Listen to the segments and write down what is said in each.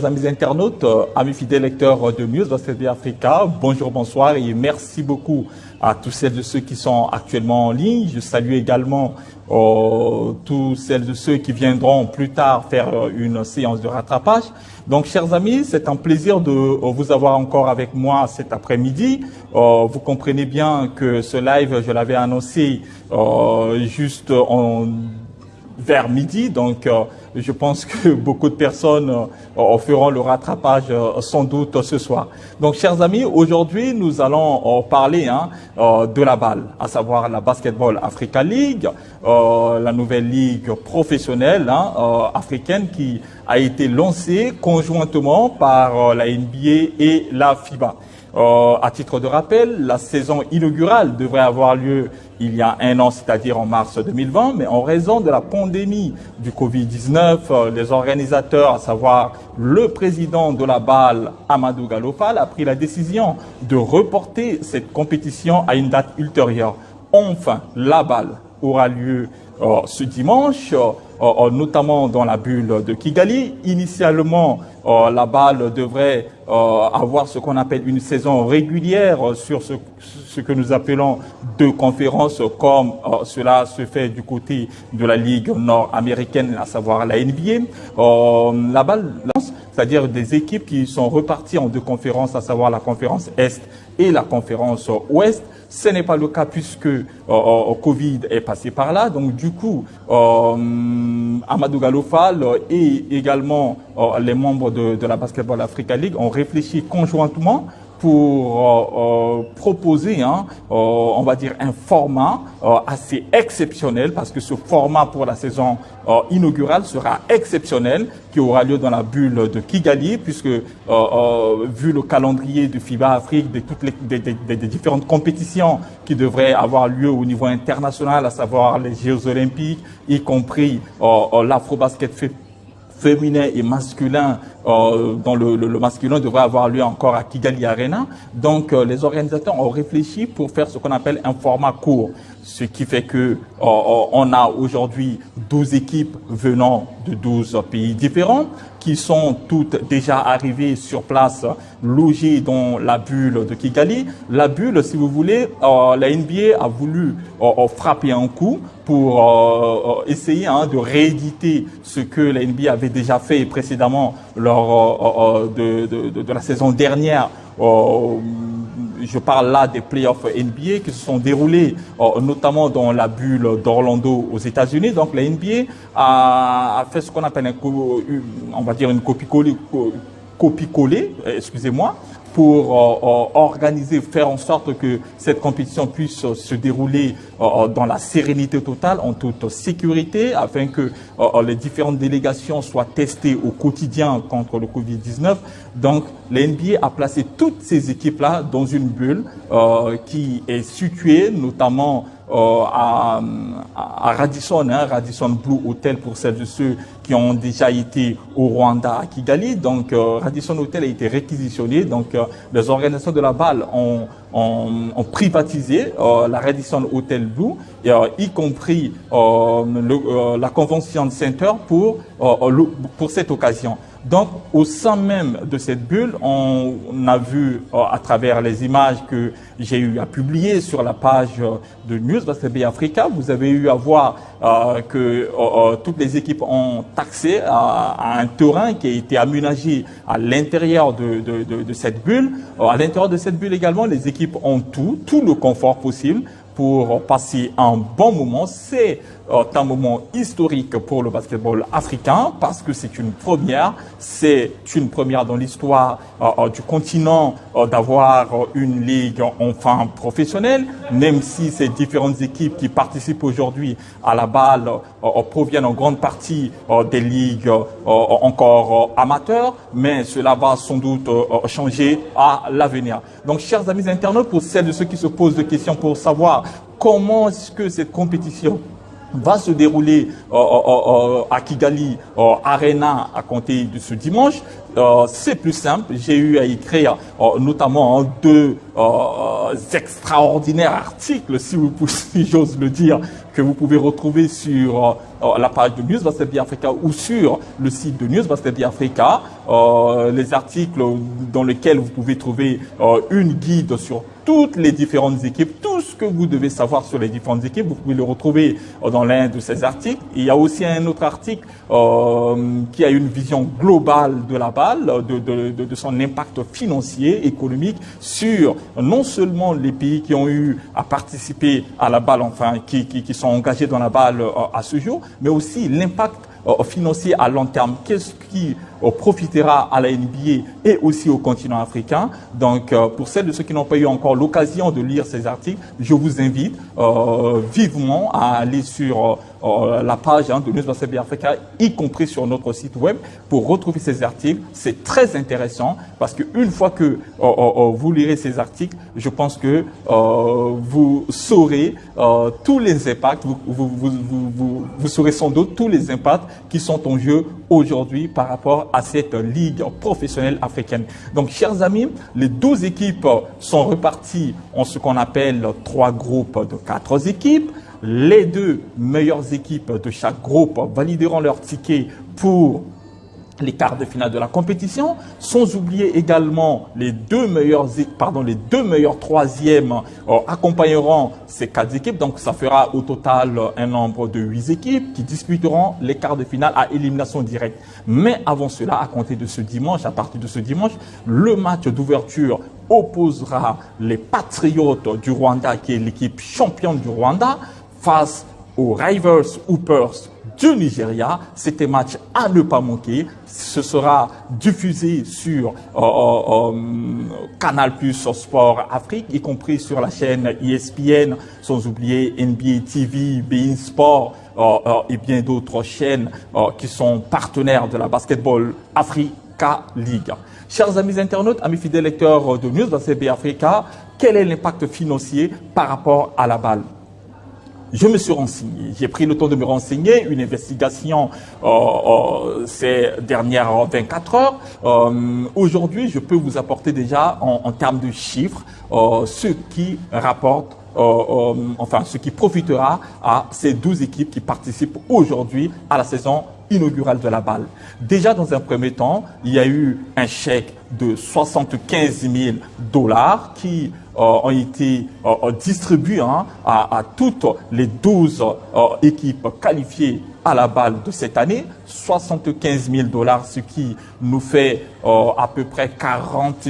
Amis internautes, amis fidèles lecteurs de News Basket Africa, bonjour, bonsoir et merci beaucoup à tous celles et ceux qui sont actuellement en ligne. Je salue également tous celles et ceux qui viendront plus tard faire une séance de rattrapage. Donc, chers amis, c'est un plaisir de vous avoir encore avec moi cet après-midi. Vous comprenez bien que ce live, je l'avais annoncé juste vers midi, donc je pense que beaucoup de personnes feront le rattrapage sans doute ce soir. Donc, chers amis, aujourd'hui, nous allons parler de la BAL, à savoir la Basketball Africa League, la nouvelle ligue professionnelle africaine qui a été lancée conjointement par la NBA et la FIBA. À titre de rappel, la saison inaugurale devrait avoir lieu il y a un an, c'est-à-dire en mars 2020, mais en raison de la pandémie du Covid-19, les organisateurs, à savoir le président de la BAL, Amadou Gallo Fall, a pris la décision de reporter cette compétition à une date ultérieure. Enfin, la BAL aura lieu ce dimanche, notamment dans la bulle de Kigali. Initialement, la BAL devrait avoir ce qu'on appelle une saison régulière sur ce que nous appelons deux conférences, comme cela se fait du côté de la Ligue nord-américaine, à savoir la NBA. La BAL lance, c'est-à-dire des équipes qui sont reparties en deux conférences, à savoir la conférence Est et la conférence Ouest. Ce n'est pas le cas puisque Covid est passé par là. Donc du coup, Amadou Gallo Fall et également les membres de la Basketball Africa League ont réfléchi conjointement pour proposer, on va dire, un format assez exceptionnel, parce que ce format pour la saison inaugurale sera exceptionnel, qui aura lieu dans la bulle de Kigali, puisque vu le calendrier de FIBA Afrique, de toutes des différentes compétitions qui devraient avoir lieu au niveau international, à savoir les Jeux Olympiques, y compris l'Afro-Basket féminin et masculin, dont le masculin devrait avoir lieu encore à Kigali Arena. Donc, les organisateurs ont réfléchi pour faire ce qu'on appelle un format court. Ce qui fait que on a aujourd'hui 12 équipes venant de 12 pays différents qui sont toutes déjà arrivées sur place, logées dans la bulle de Kigali. La bulle, si vous voulez, la NBA a voulu frapper un coup pour essayer de rééditer ce que la NBA avait déjà fait précédemment lors de la saison dernière. Je parle là des playoffs NBA qui se sont déroulés notamment dans la bulle d'Orlando aux États-Unis. Donc la NBA a fait ce qu'on appelle on va dire une copie-collée, excusez-moi, pour organiser, faire en sorte que cette compétition puisse se dérouler dans la sérénité totale, en toute sécurité, afin que les différentes délégations soient testées au quotidien contre le Covid-19. Donc, la NBA a placé toutes ces équipes-là dans une bulle qui est située notamment à Radisson, Radisson Blue Hotel pour celles de ceux qui ont déjà été au Rwanda, à Kigali. Donc, Radisson Hotel a été réquisitionné. Donc, les organisateurs de la BAL ont privatisé la Radisson Hotel Blue, y compris la Convention Center pour cette occasion. Donc, au sein même de cette bulle, on a vu à travers les images que j'ai eu à publier sur la page de News Basket Africa, vous avez eu à voir que toutes les équipes ont accès à un terrain qui a été aménagé à l'intérieur de cette bulle. À l'intérieur de cette bulle également, les équipes ont tout le confort possible pour passer un bon moment. C'est un moment historique pour le basketball africain parce que c'est une première dans l'histoire du continent d'avoir une ligue enfin professionnelle, même si ces différentes équipes qui participent aujourd'hui à la BAL proviennent en grande partie des ligues encore amateurs, mais cela va sans doute changer à l'avenir. Donc, chers amis internautes, pour celles de ceux qui se posent des questions pour savoir comment est-ce que cette compétition va se dérouler à Kigali Arena à compter de ce dimanche, c'est plus simple. J'ai eu à écrire notamment deux extraordinaires articles, si j'ose le dire, que vous pouvez retrouver sur la page de News Basket Africa ou sur le site de News Basket Africa. Les articles dans lesquels vous pouvez trouver une guide sur toutes les différentes équipes, tout ce que vous devez savoir sur les différentes équipes, vous pouvez le retrouver dans l'un de ces articles. Il y a aussi un autre article qui a une vision globale de la balle, de son impact financier, économique sur non seulement les pays qui ont eu à participer à la balle, enfin qui sont engagés dans la balle à ce jour, mais aussi l'impact financier à long terme. Qu'est-ce qui profitera à la NBA et aussi au continent africain. Donc, pour celles de ceux qui n'ont pas eu encore l'occasion de lire ces articles, je vous invite vivement à aller sur la page de News Basket Africa, y compris sur notre site web, pour retrouver ces articles. C'est très intéressant parce qu'une fois que vous lirez ces articles, je pense que vous saurez tous les impacts, vous saurez sans doute tous les impacts qui sont en jeu aujourd'hui par rapport à cette ligue professionnelle africaine. Donc, chers amis, les 12 équipes sont reparties en ce qu'on appelle 3 groupes de 4 équipes. Les 2 meilleures équipes de chaque groupe valideront leur ticket pour les quarts de finale de la compétition, sans oublier également les deux meilleurs troisièmes accompagneront ces 4 équipes. Donc, ça fera au total un nombre de 8 équipes qui disputeront les quarts de finale à élimination directe. Mais avant cela, à compter de ce dimanche, à partir de ce dimanche, le match d'ouverture opposera les Patriotes du Rwanda, qui est l'équipe championne du Rwanda, face aux Rivers Hoopers du Nigeria. C'est un match à ne pas manquer. Ce sera diffusé sur Canal+ Sport Afrique, y compris sur la chaîne ESPN, sans oublier NBA TV, beIN Sport et bien d'autres chaînes qui sont partenaires de la Basketball Africa League. Chers amis internautes, amis fidèles lecteurs de News Basket Africa, quel est l'impact financier par rapport à la balle? Je me suis renseigné, j'ai pris le temps de me renseigner, une investigation ces dernières 24 heures. Aujourd'hui, je peux vous apporter déjà en termes de chiffres ce qui rapporte, ce qui profitera à ces 12 équipes qui participent aujourd'hui à la saison inaugurale de la balle. Déjà, dans un premier temps, il y a eu un chèque de 75 000 $ qui ont été distribués à toutes les 12 équipes qualifiées à la balle de cette année. 75 000 $, ce qui nous fait à peu près 40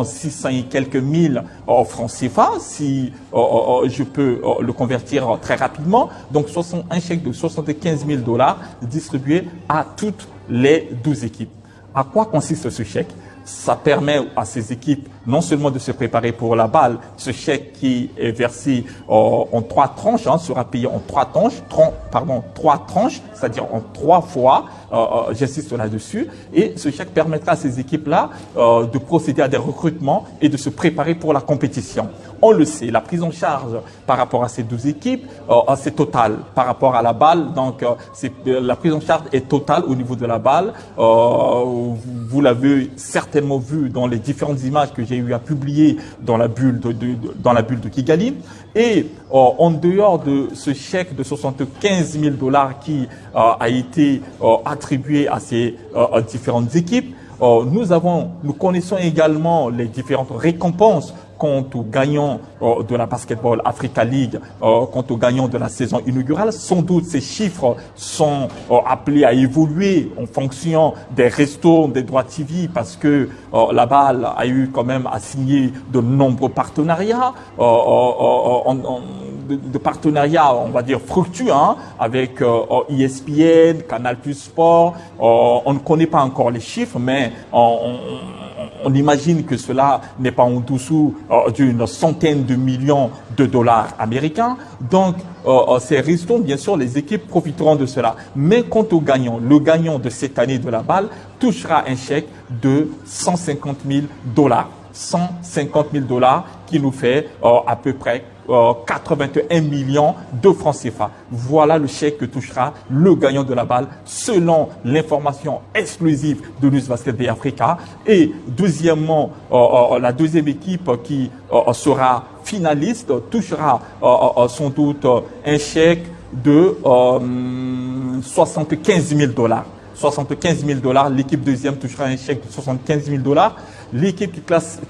600 et quelques mille francs CFA, si je peux le convertir très rapidement. Donc, un chèque de 75 000 $ distribué à toutes les 12 équipes. À quoi consiste ce chèque? Ça permet à ces équipes non seulement de se préparer pour la balle, ce chèque qui est versé en 3 tranches, sera payé en 3 tranches, c'est-à-dire en 3 fois, j'insiste là-dessus, et ce chèque permettra à ces équipes-là de procéder à des recrutements et de se préparer pour la compétition. On le sait, la prise en charge par rapport à ces 12 équipes, c'est total par rapport à la balle. Donc, la prise en charge est totale au niveau de la balle. Vous l'avez certainement vu dans les différentes images que j'ai eu à publier dans la bulle de Kigali. Et en dehors de ce chèque de 75 000 $ qui a été attribué à ces différentes équipes, nous connaissons également les différentes récompenses quant aux gagnants de la Basketball Africa League, quant aux gagnants de la saison inaugurale. Sans doute, ces chiffres sont appelés à évoluer en fonction des restos, des droits TV, parce que la balle a eu quand même à signer de nombreux partenariats, de partenariats, on va dire, fructueux, avec ESPN, Canal+ Sport. On ne connaît pas encore les chiffres, mais on imagine que cela n'est pas en dessous d'une centaine de millions de dollars américains. Donc, ces restos, bien sûr, les équipes profiteront de cela. Mais quant au gagnant, le gagnant de cette année de la balle touchera un chèque de 150 000 $. 150 000 $ qui nous fait à peu près 81 millions de francs CFA. Voilà le chèque que touchera le gagnant de la balle selon l'information exclusive de News Basket Bay Africa. Et deuxièmement, la deuxième équipe qui sera finaliste touchera sans doute un chèque de 75 000 $. 75 000 $. L'équipe deuxième touchera un chèque de 75 000 $. L'équipe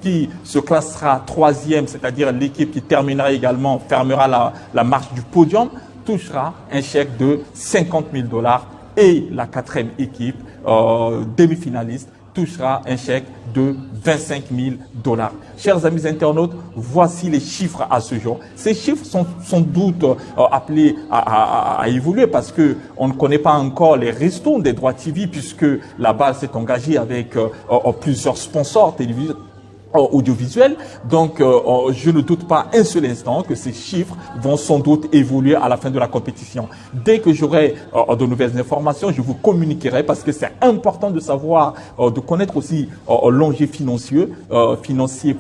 qui se classera troisième, c'est-à-dire l'équipe qui terminera également, fermera la marche du podium, touchera un chèque de 50 000 $. Et la quatrième équipe, demi-finaliste, touchera un chèque de 25 000 $. Chers amis internautes, voici les chiffres à ce jour. Ces chiffres sont sans doute appelés à évoluer parce que on ne connaît pas encore les ristournes des droits TV puisque la balle s'est engagée avec plusieurs sponsors téléviseurs audiovisuel. Donc, je ne doute pas un seul instant que ces chiffres vont sans doute évoluer à la fin de la compétition. Dès que j'aurai de nouvelles informations, je vous communiquerai parce que c'est important de savoir, de connaître aussi l'enjeu financier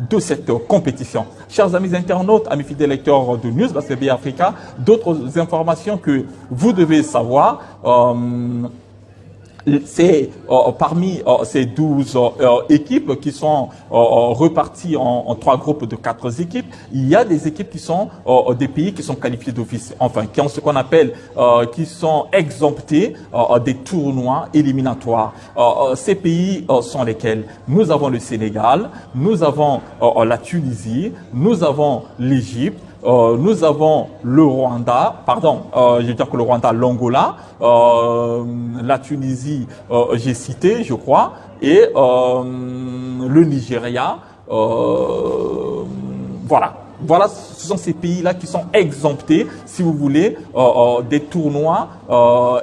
de cette compétition. Chers amis internautes, amis fidèles lecteurs de News Basket Bay Africa, d'autres informations que vous devez savoir. C'est parmi ces 12 équipes qui sont reparties en 3 groupes de 4 équipes, il y a des équipes qui sont des pays qui sont qualifiés d'office, enfin qui ont ce qu'on appelle, qui sont exemptés des tournois éliminatoires. Ces pays sont lesquels? Nous avons le Sénégal, nous avons la Tunisie, nous avons l'Égypte, nous avons le Rwanda, je veux dire que le Rwanda, l'Angola, la Tunisie, j'ai cité, je crois, et le Nigeria. Voilà. Voilà, ce sont ces pays-là qui sont exemptés, si vous voulez, des tournois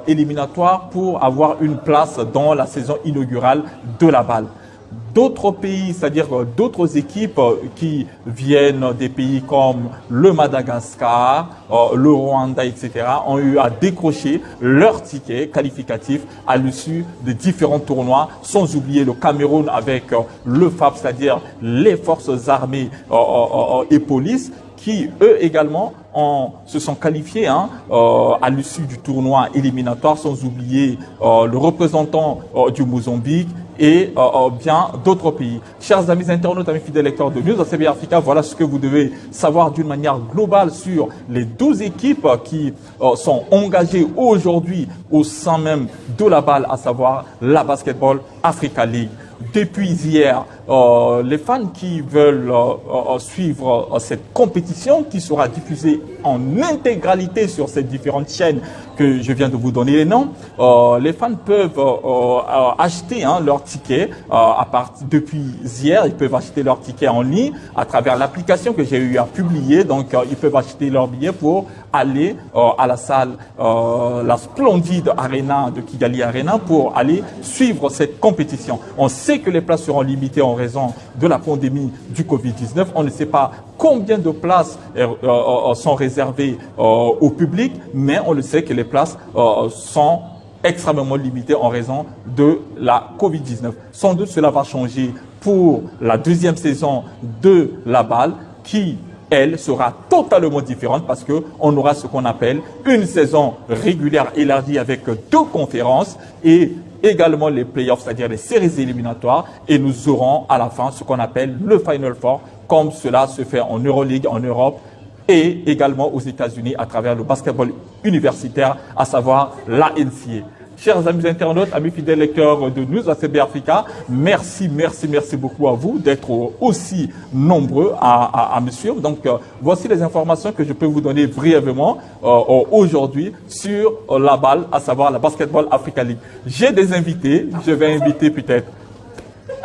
éliminatoires pour avoir une place dans la saison inaugurale de la balle. D'autres pays, c'est-à-dire d'autres équipes qui viennent des pays comme le Madagascar, le Rwanda, etc., ont eu à décrocher leur ticket qualificatif à l'issue de différents tournois, sans oublier le Cameroun avec le FAP, c'est-à-dire les forces armées et police, qui eux également se sont qualifiés à l'issue du tournoi éliminatoire, sans oublier le représentant du Mozambique et bien d'autres pays. Chers amis internautes, amis fidèles lecteurs de News Basket Bay Africa, voilà ce que vous devez savoir d'une manière globale sur les 12 équipes qui sont engagées aujourd'hui au sein même de la balle, à savoir la Basketball Africa League. Depuis hier, les fans qui veulent suivre cette compétition qui sera diffusée en intégralité sur ces différentes chaînes que je viens de vous donner les noms, les fans peuvent acheter leur ticket depuis hier. Ils peuvent acheter leur ticket en ligne à travers l'application que j'ai eu à publier. Donc, ils peuvent acheter leur billet pour aller à la salle, la splendide Arena de Kigali Arena pour aller suivre cette compétition. On sait que les places seront limitées en raison de la pandémie du Covid-19. On ne sait pas combien de places sont réservées au public, mais on le sait que les places sont extrêmement limitées en raison de la Covid-19. Sans doute cela va changer pour la deuxième saison de la balle qui, elle, sera totalement différente parce qu'on aura ce qu'on appelle une saison régulière élargie avec 2 conférences et également les playoffs, c'est-à-dire les séries éliminatoires, et nous aurons à la fin ce qu'on appelle le Final Four, comme cela se fait en Euroleague, en Europe, et également aux États-Unis à travers le basketball universitaire, à savoir la NCAA. Chers amis internautes, amis fidèles lecteurs de News Basket Bay Africa, merci beaucoup à vous d'être aussi nombreux à me suivre. Donc, voici les informations que je peux vous donner brièvement aujourd'hui sur la balle, à savoir la Basketball Africa League. J'ai des invités, je vais inviter peut-être.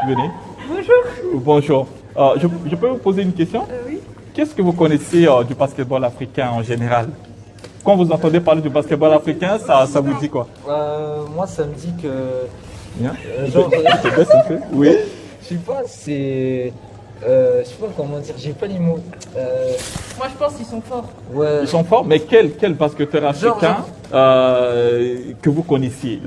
Venez. Bonjour. Bonjour. Je peux vous poser une question? Oui. Qu'est-ce que vous connaissez du basketball africain en général? Quand vous entendez parler du basketball africain, ça vous dit quoi? Moi, ça me dit que... genre... Oui. Je sais pas, c'est... je sais pas comment dire, j'ai pas les mots. Moi, je pense qu'ils sont forts. Ouais. Ils sont forts, mais quel basketteur africain que vous connaissiez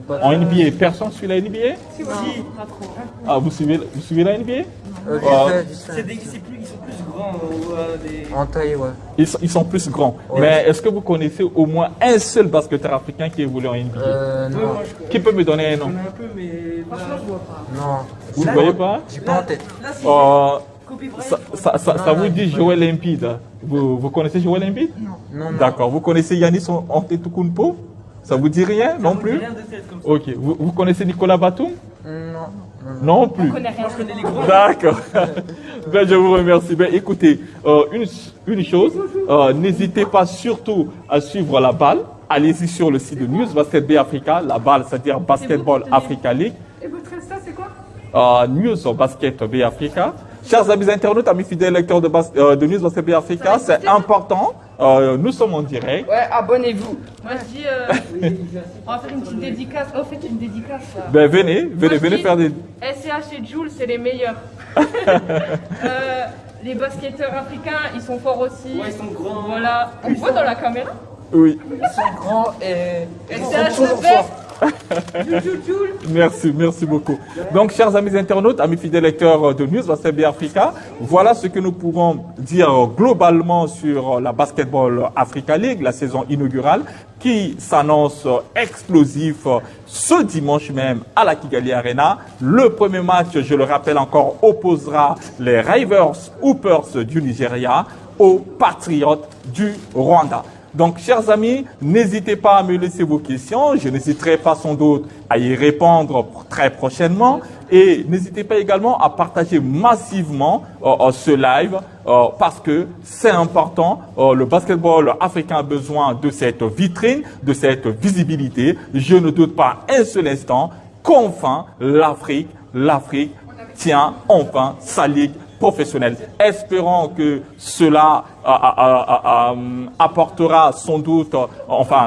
Pas en NBA? Personne suit la NBA? Si, pas trop. Ah, vous suivez la NBA? Ils sont plus grands. On voit des... En taille, ouais. Ils sont plus grands. Ouais. Mais est-ce que vous connaissez au moins un seul basketteur africain qui évolue en NBA? Non. Moi, je Qui peut me donner un nom? connais un peu, mais franchement, je vois pas. Non. Vous ne voyez pas? J'ai pas en tête. Là, c'est Euh, Kobe Bryant. ça vous dit Joel Embiid? Vous connaissez Joel Embiid? Non. D'accord. Vous connaissez Giannis Antetokounmpo? Ça vous dit rien non plus? Rien de tête comme ça. Ok. Vous connaissez Nicolas Batum? Non. Non plus. Moi, je connais les grands. D'accord. Ben, je vous remercie. Ben, écoutez, une chose, n'hésitez pas surtout à suivre la balle. Allez-y sur le site de News Basket Bay Africa, la balle, c'est-à-dire Basketball Africa League. Et votre Insta, c'est quoi? News Basket Bay Africa. Chers amis internautes, amis fidèles lecteurs de News Basket Bay Africa, c'est important. Nous sommes en direct. Ouais, abonnez-vous. Moi je dis, on va faire une petite dédicace. Oh, faites une dédicace. Là. Ben, venez faire des... SCH et Jules, c'est les meilleurs. Les basketteurs africains, ils sont forts aussi. Ouais, ils sont grands. Voilà. On voit dans la caméra. Oui. Ils sont grands et ils sont SCH toujours le fait. forts. Merci beaucoup. Donc, chers amis internautes, amis fidèles lecteurs de News Basket Bay Africa, voilà ce que nous pouvons dire globalement sur la Basketball Africa League, la saison inaugurale, qui s'annonce explosif ce dimanche même à la Kigali Arena. Le premier match, je le rappelle encore, opposera les Rivers Hoopers du Nigeria aux Patriots du Rwanda. Donc, chers amis, n'hésitez pas à me laisser vos questions. Je n'hésiterai pas sans doute à y répondre très prochainement. Et n'hésitez pas également à partager massivement ce live parce que c'est important. Le basketball africain a besoin de cette vitrine, de cette visibilité. Je ne doute pas un seul instant qu'enfin l'Afrique tient enfin sa ligue professionnelle. Espérons que cela apportera sans doute,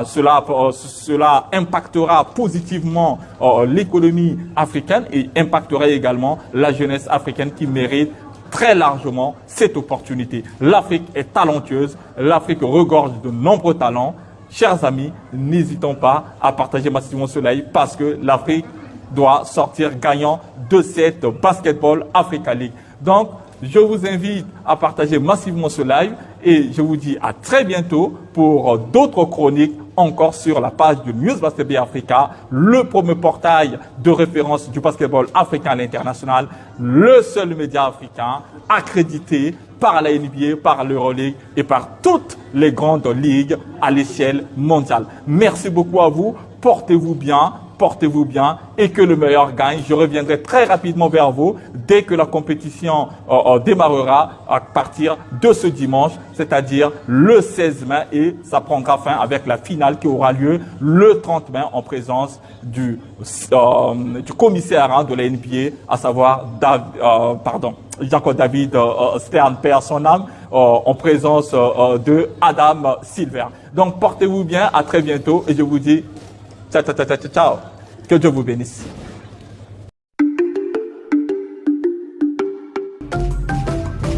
cela impactera positivement l'économie africaine et impactera également la jeunesse africaine qui mérite très largement cette opportunité. L'Afrique est talentueuse, l'Afrique regorge de nombreux talents. Chers amis, n'hésitons pas à partager massivement ce live parce que l'Afrique doit sortir gagnant de cette Basketball Africa League. Donc, je vous invite à partager massivement ce live et je vous dis à très bientôt pour d'autres chroniques encore sur la page de News Basket Bay Africa, le premier portail de référence du basketball africain à l'international, le seul média africain accrédité par la NBA, par l'Euroleague et par toutes les grandes ligues à l'échelle mondiale. Merci beaucoup à vous, portez-vous bien et que le meilleur gagne. Je reviendrai très rapidement vers vous dès que la compétition démarrera à partir de ce dimanche, c'est-à-dire le 16 mai et ça prendra fin avec la finale qui aura lieu le 30 mai en présence du commissaire de la NBA, à savoir Jacob David Stern, perd son âme, en présence de Adam Silver. Donc portez-vous bien, à très bientôt et je vous dis ciao. Que Dieu vous bénisse.